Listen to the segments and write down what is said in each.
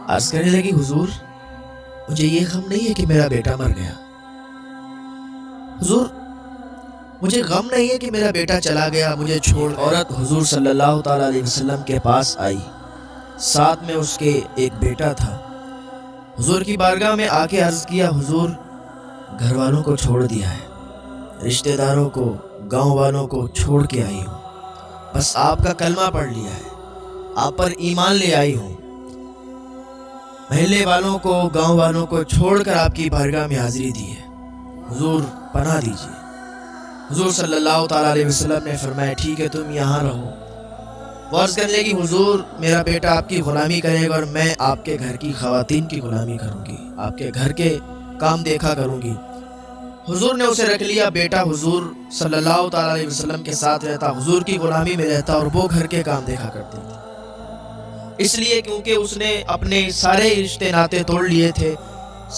عرض کرنے لگی حضور مجھے یہ غم نہیں ہے کہ میرا بیٹا مر گیا، حضور مجھے غم نہیں ہے کہ میرا بیٹا چلا گیا مجھے چھوڑ۔ عورت حضور صلی اللہ تعالیٰ علیہ وسلم کے پاس آئی، ساتھ میں اس کے ایک بیٹا تھا۔ حضور کی بارگاہ میں آ کے عرض کیا حضور گھر والوں کو چھوڑ دیا ہے، رشتہ داروں کو، گاؤں والوں کو چھوڑ کے آئی ہوں، بس آپ کا کلمہ پڑھ لیا ہے، آپ پر ایمان لے آئی ہوں، محلے والوں کو، گاؤں والوں کو چھوڑ کر آپ کی بارگاہ میں حاضری دی ہے، حضور پناہ دیجیے۔ حضور صلی اللہ تعالیٰ علیہ وسلم نے فرمایا ٹھیک ہے تم یہاں رہو۔ وہ عرض کرنے لگی حضور میرا بیٹا آپ کی غلامی کرے گا اور میں آپ کے گھر کی خواتین کی غلامی کروں گی، آپ کے گھر کے کام دیکھا کروں گی۔ حضور نے اسے رکھ لیا، بیٹا حضور صلی اللہ تعالیٰ علیہ وسلم کے ساتھ رہتا، حضور کی غلامی میں رہتا اور وہ گھر کے کام دیکھا کرتی تھی، اس لیے کیونکہ اس نے اپنے سارے رشتے ناتے توڑ لیے تھے،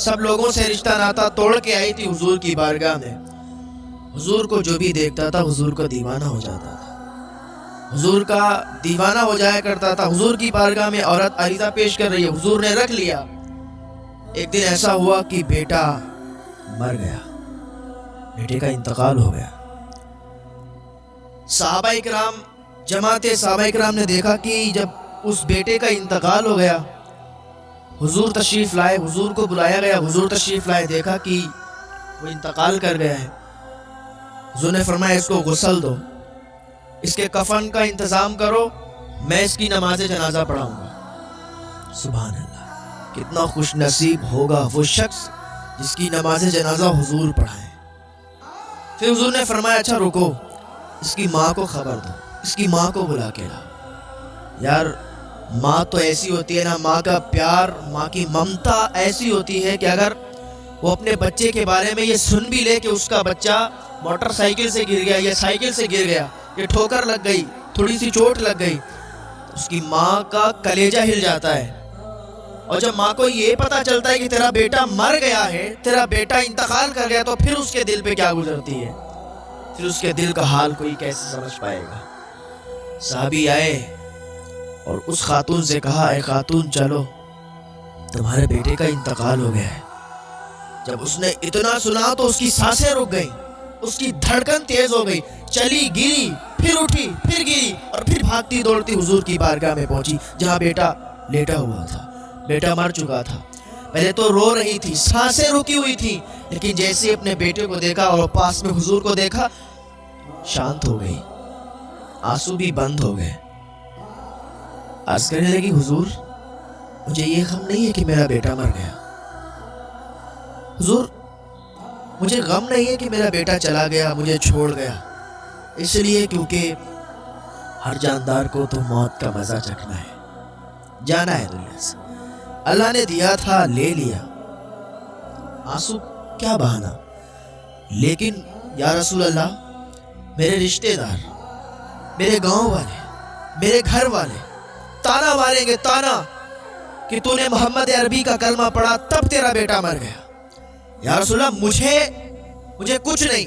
سب لوگوں سے رشتہ ناتا توڑ کے آئی تھی حضور کی بارگاہ میں۔ حضور کو جو بھی دیکھتا تھا حضور کا دیوانہ ہو جاتا تھا، حضور کا دیوانہ ہو جایا کرتا تھا۔ حضور کی بارگاہ میں عورت عریضہ پیش کر رہی ہے، حضور نے رکھ لیا۔ ایک دن ایسا ہوا کہ بیٹا مر گیا، بیٹے کا انتقال ہو گیا۔ صحابہ اکرام، جماعت صحابہ اکرام نے دیکھا کہ جب اس بیٹے کا انتقال ہو گیا، حضور تشریف لائے، حضور کو بلایا گیا، حضور تشریف لائے، دیکھا کہ وہ انتقال کر گیا ہے۔ حضور نے فرمایا اس کو غسل دو، اس کے کفن کا انتظام کرو، میں اس کی نماز جنازہ پڑھاؤں گا۔ سبحان اللہ، کتنا خوش نصیب ہوگا وہ شخص جس کی نماز جنازہ حضور پڑھائیں۔ پھر حضور نے فرمایا اچھا رکو، اس کی ماں کو خبر دو، اس کی ماں کو بلا کے لاؤ۔ یار ماں تو ایسی ہوتی ہے نا، ماں کا پیار، ماں کی ممتا ایسی ہوتی ہے کہ اگر وہ اپنے بچے کے بارے میں یہ سن بھی لے کہ اس کا بچہ موٹر سائیکل سے گر گیا یا سائیکل سے گر گیا، یہ ٹھوکر لگ گئی، تھوڑی سی چوٹ لگ گئی، اس کی ماں کا کلیجہ ہل جاتا ہے۔ اور جب ماں کو یہ پتا چلتا ہے کہ تیرا بیٹا مر گیا ہے، تیرا بیٹا انتقال کر گیا، تو پھر اس کے دل پہ کیا گزرتی ہے، پھر اس کے دل کا حال کوئی کیسے سمجھ پائے گا۔ صحابی آئے اور اس خاتون سے کہا اے خاتون چلو تمہارے بیٹے کا انتقال ہو گیا ہے۔ جب اس نے اتنا سنا تو اس کی سانسیں رک گئیں، اس کی دھڑکن تیز ہو گئی، چلی، گری، پھر اٹھی، پھر گری اور پھر بھاگتی دوڑتی حضور کی بارگاہ میں پہنچی جہاں بیٹا لیٹا ہوا تھا، بیٹا مر چکا تھا۔ پہلے تو رو رہی تھی، سانسیں رکی ہوئی تھی، لیکن جیسے اپنے بیٹے کو دیکھا اور پاس میں حضور کو دیکھا شانت ہو گئی، آنسو بھی بند ہو گئے۔ عرض کرنے لگی حضور مجھے یہ غم نہیں ہے کہ میرا بیٹا مر گیا، حضور مجھے غم نہیں ہے کہ میرا بیٹا چلا گیا مجھے چھوڑ گیا، اس لیے کیونکہ ہر جاندار کو تو موت کا مزہ چکھنا ہے، جانا ہے دنیا سے، اللہ نے دیا تھا لے لیا، آنسو کیا بہانا۔ لیکن یا رسول اللہ میرے رشتہ دار، میرے گاؤں والے، میرے گھر والے تانا ماریں گے، تانا کہ تو نے محمد عربی کا کلمہ پڑھا تب تیرا بیٹا مر گیا۔ یا رسول اللہ مجھے کچھ نہیں،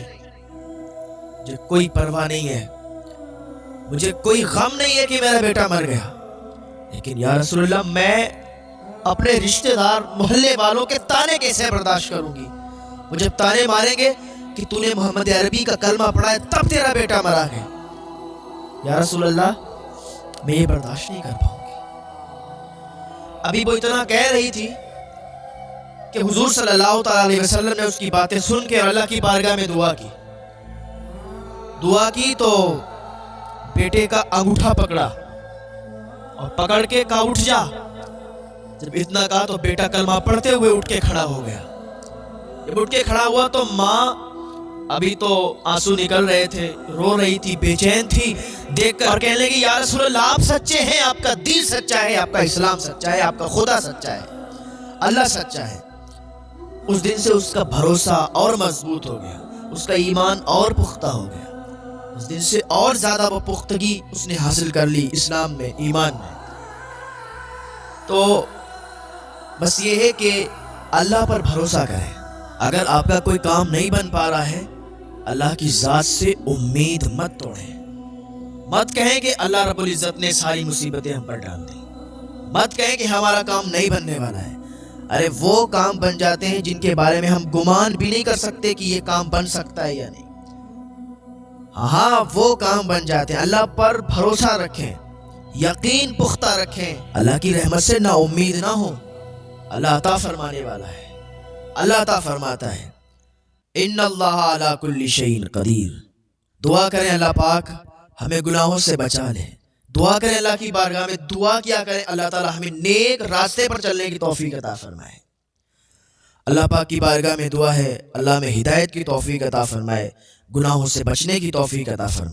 مجھے کوئی پرواہ نہیں ہے، مجھے کوئی غم نہیں ہے کہ میرا بیٹا مر گیا، لیکن یا رسول اللہ میں اپنے رشتہ دار محلے والوں کے تانے کیسے برداشت کروں گی؟ مجھے تانے ماریں گے کہ تو نے محمد عربی کا کلمہ پڑھا ہے تب تیرا بیٹا مرا ہے، یا رسول اللہ میں یہ برداشت نہیں کر پاؤں گی۔ ابھی وہ اتنا کہہ رہی تھی کہ حضور صلی اللہ تعالیٰ علیہ وسلم نے اس کی باتیں سن کے اللہ کی بارگاہ میں دعا کی تو بیٹے کا انگوٹھا پکڑا اور پکڑ کے کہا اٹھ جا۔ جب اتنا کہا تو بیٹا کلمہ پڑھتے ہوئے اٹھ کے کھڑا ہو گیا۔ جب اٹھ کے کھڑا ہوا تو ماں ابھی تو آنسو نکل رہے تھے، رو رہی تھی، بے چین تھی دیکھ کر، اور کہنے لگی یا رسول اللہ آپ سچے ہیں، آپ کا دین سچا ہے، آپ کا اسلام سچا ہے، آپ کا خدا سچا ہے، اللہ سچا ہے۔ اس دن سے اس کا بھروسہ اور مضبوط ہو گیا، اس کا ایمان اور پختہ ہو گیا، اس دن سے اور زیادہ وہ پختگی اس نے حاصل کر لی اسلام میں، ایمان میں۔ تو بس یہ ہے کہ اللہ پر بھروسہ کریں۔ اگر آپ کا کوئی کام نہیں بن پا رہا ہے، اللہ کی ذات سے امید مت توڑیں، مت کہیں کہ اللہ رب العزت نے ساری مصیبتیں ہم پر ڈال دیں۔ مت کہیں کہ ہمارا کام نہیں بننے والا ہے. ارے وہ کام بن جاتے ہیں جن کے بارے میں ہم گمان بھی نہیں کر سکتے کہ یہ کام بن سکتا ہے یا نہیں. ہاں وہ کام بن جاتے ہیں. اللہ پر بھروسہ رکھیں, یقین پختہ رکھیں, اللہ کی رحمت سے نا امید نہ ہو. اللہ عطا فرمانے والا ہے, اللہ عطا فرماتا ہے. ان اللہ علی کل شیء قدیر. دعا کریں اللہ پاک ہمیں گناہوں سے بچا لے. دعا کریں اللہ کی بارگاہ میں, دعا کیا کریں اللہ تعالی ہمیں نیک راستے پر چلنے کی توفیق عطا فرمائے. اللہ پاک کی بارگاہ میں دعا ہے اللہ میں ہدایت کی توفیق عطا فرمائے, گناہوں سے بچنے کی توفیق عطا فرمائے.